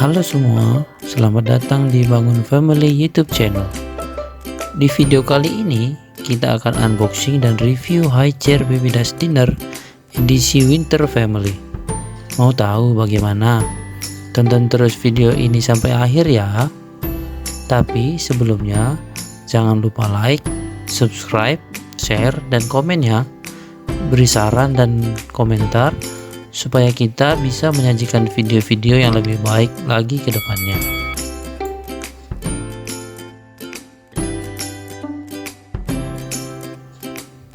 Halo semua, selamat datang di Bangun Family YouTube channel. Di video kali ini kita akan unboxing dan review high chair baby dash dinner edisi Winter Family. Mau tahu bagaimana? Tonton terus video ini sampai akhir ya. Tapi sebelumnya jangan lupa like, subscribe, share, dan komen ya. Beri saran dan komentar supaya kita bisa menyajikan video-video yang lebih baik lagi ke depannya.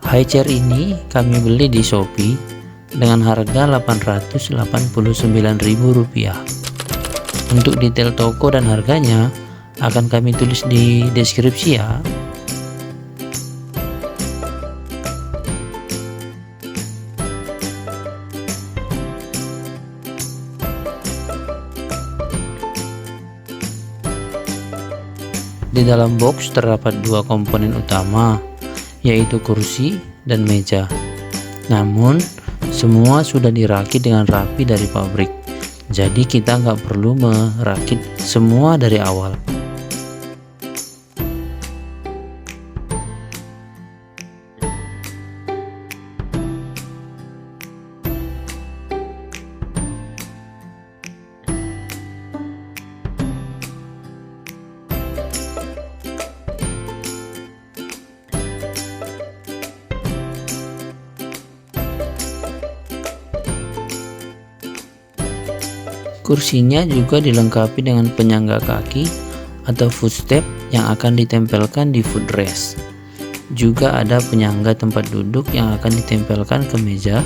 High chair ini kami beli di Shopee dengan harga Rp889.000. Untuk detail toko dan harganya akan kami tulis di deskripsi ya. Di dalam box terdapat dua komponen utama, yaitu kursi dan meja. Namun, semua sudah dirakit dengan rapi dari pabrik, jadi kita nggak perlu merakit semua dari awal. Kursinya juga dilengkapi dengan penyangga kaki atau footstep yang akan ditempelkan di footrest. Juga ada penyangga tempat duduk yang akan ditempelkan ke meja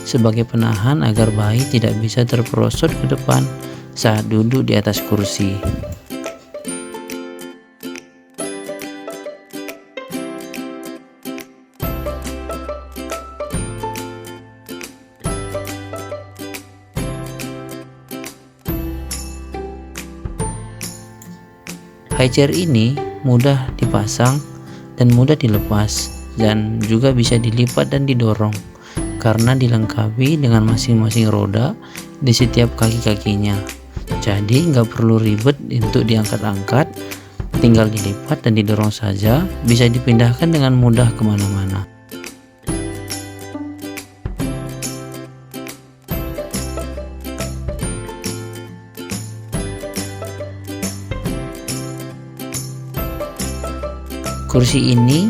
sebagai penahan agar bayi tidak bisa terperosot ke depan saat duduk di atas kursi. High chair ini mudah dipasang dan mudah dilepas, dan juga bisa dilipat dan didorong karena dilengkapi dengan masing-masing roda di setiap kaki-kakinya. Jadi nggak perlu ribet untuk diangkat-angkat, tinggal dilipat dan didorong saja, bisa dipindahkan dengan mudah kemana-mana. Kursi ini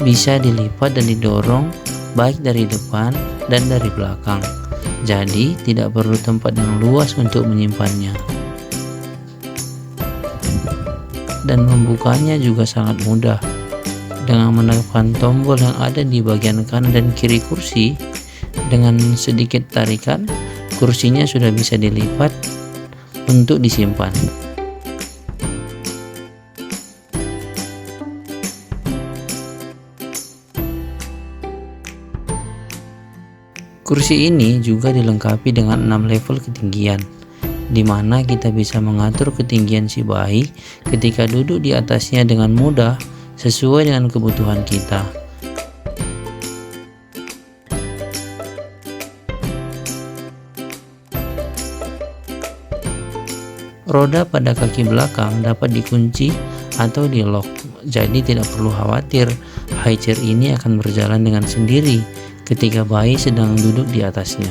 bisa dilipat dan didorong baik dari depan dan dari belakang, jadi tidak perlu tempat yang luas untuk menyimpannya. Dan membukanya juga sangat mudah. Dengan menekan tombol yang ada di bagian kanan dan kiri kursi, dengan sedikit tarikan, kursinya sudah bisa dilipat untuk disimpan. Kursi ini juga dilengkapi dengan 6 level ketinggian, di mana kita bisa mengatur ketinggian si bayi ketika duduk di atasnya dengan mudah sesuai dengan kebutuhan kita. Roda pada kaki belakang dapat dikunci atau di lock, jadi tidak perlu khawatir high chair ini akan berjalan dengan sendiri ketika bayi sedang duduk di atasnya.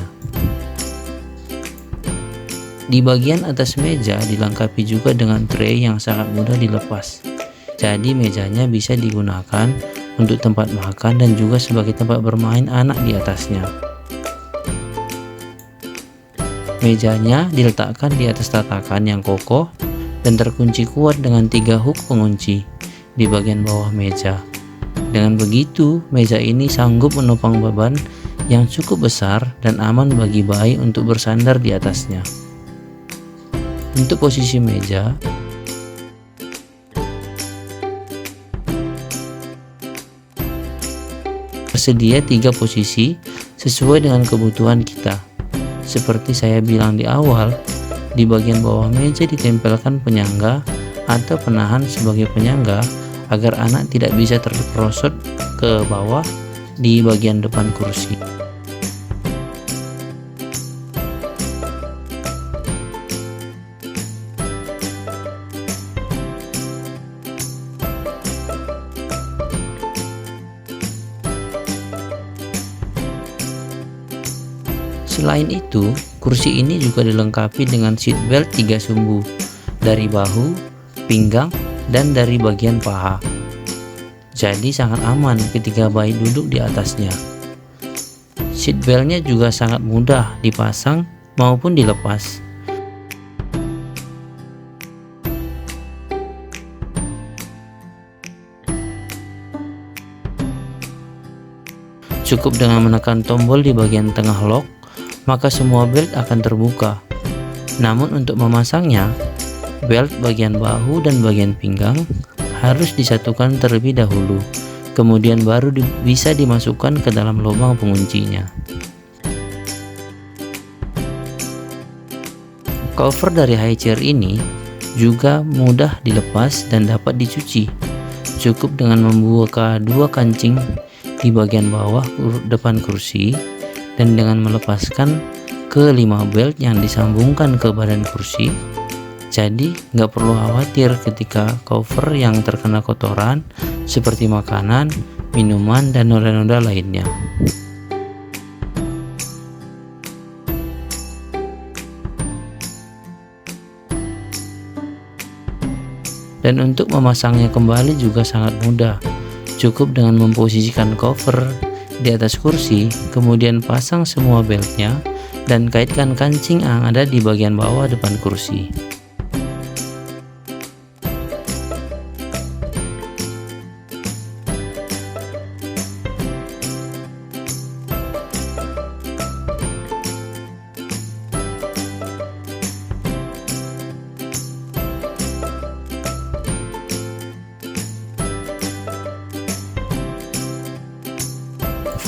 Di bagian atas meja dilengkapi juga dengan tray yang sangat mudah dilepas. Jadi mejanya bisa digunakan untuk tempat makan dan juga sebagai tempat bermain anak di atasnya. Mejanya diletakkan di atas tatakan yang kokoh dan terkunci kuat dengan 3 hook pengunci di bagian bawah meja. Dengan begitu, meja ini sanggup menopang beban yang cukup besar dan aman bagi bayi untuk bersandar di atasnya. Untuk posisi meja, tersedia 3 posisi sesuai dengan kebutuhan kita. Seperti saya bilang di awal, di bagian bawah meja ditempelkan penyangga atau penahan sebagai penyangga agar anak tidak bisa terperosot ke bawah di bagian depan kursi. Selain itu, kursi ini juga dilengkapi dengan seat belt 3 sumbu dari bahu, pinggang, dan dari bagian paha. Jadi sangat aman ketika bayi duduk di atasnya. Seat beltnya juga sangat mudah dipasang maupun dilepas. Cukup dengan menekan tombol di bagian tengah lock, maka semua belt akan terbuka. Namun untuk memasangnya, belt bagian bahu dan bagian pinggang harus disatukan terlebih dahulu, kemudian baru bisa dimasukkan ke dalam lubang penguncinya. Cover dari high chair ini juga mudah dilepas dan dapat dicuci. Cukup dengan membuka dua kancing di bagian bawah depan kursi dan dengan melepaskan ke-5 belt yang disambungkan ke badan kursi. Jadi nggak perlu khawatir ketika cover yang terkena kotoran seperti makanan, minuman, dan noda-noda lainnya. Dan untuk memasangnya kembali juga sangat mudah. Cukup dengan memposisikan cover di atas kursi, kemudian pasang semua beltnya dan kaitkan kancing yang ada di bagian bawah depan kursi.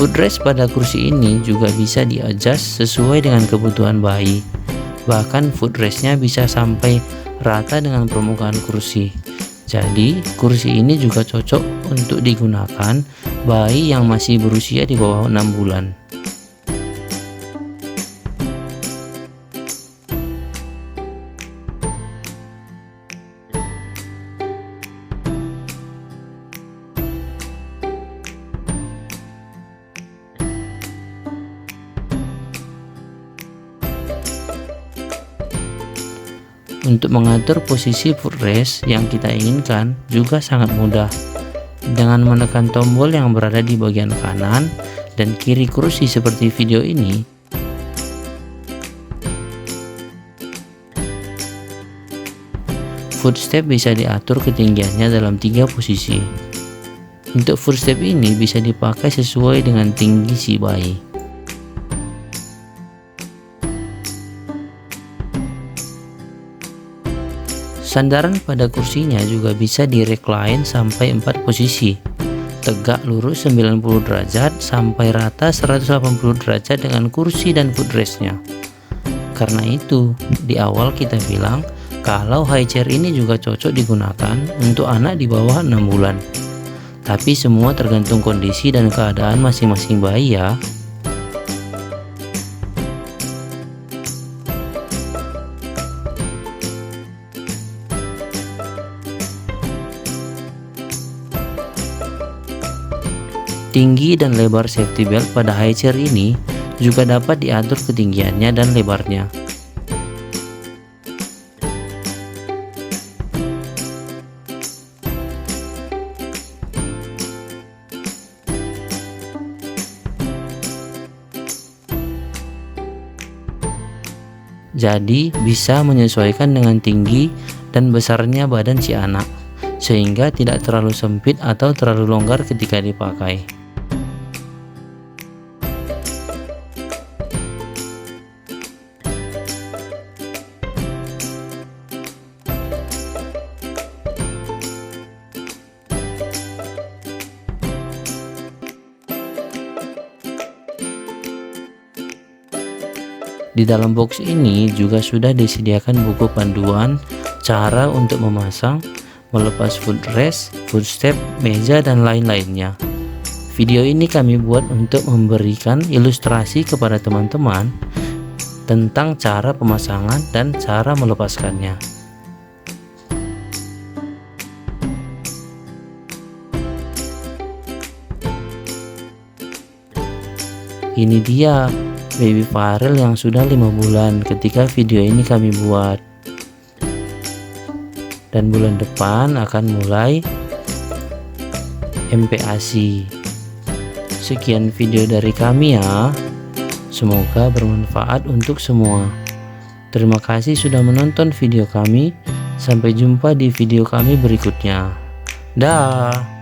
Footrest pada kursi ini juga bisa di-adjust sesuai dengan kebutuhan bayi. Bahkan footrestnya bisa sampai rata dengan permukaan kursi. Jadi kursi ini juga cocok untuk digunakan bayi yang masih berusia di bawah 6 bulan. Untuk mengatur posisi footrest yang kita inginkan juga sangat mudah. Dengan menekan tombol yang berada di bagian kanan dan kiri kursi seperti video ini, footstep bisa diatur ketinggiannya dalam 3 posisi. Untuk footstep ini bisa dipakai sesuai dengan tinggi si bayi. Sandaran pada kursinya juga bisa di-recline sampai 4 posisi, tegak lurus 90 derajat sampai rata 180 derajat dengan kursi dan footrestnya. Karena itu, di awal kita bilang kalau high chair ini juga cocok digunakan untuk anak di bawah 6 bulan. Tapi semua tergantung kondisi dan keadaan masing-masing bayi ya. Tinggi dan lebar safety belt pada high chair ini juga dapat diatur ketinggiannya dan lebarnya. Jadi bisa menyesuaikan dengan tinggi dan besarnya badan si anak, sehingga tidak terlalu sempit atau terlalu longgar ketika dipakai. Di dalam box ini juga sudah disediakan buku panduan cara untuk memasang, melepas footrest, footstep, meja, dan lain-lainnya. Video ini kami buat untuk memberikan ilustrasi kepada teman-teman tentang cara pemasangan dan cara melepaskannya. Ini dia baby Farel yang sudah 5 bulan ketika video ini kami buat, dan bulan depan akan mulai MPASI. Sekian video dari kami ya, semoga bermanfaat untuk semua. Terima kasih sudah menonton video kami. Sampai jumpa di video kami berikutnya. Dah.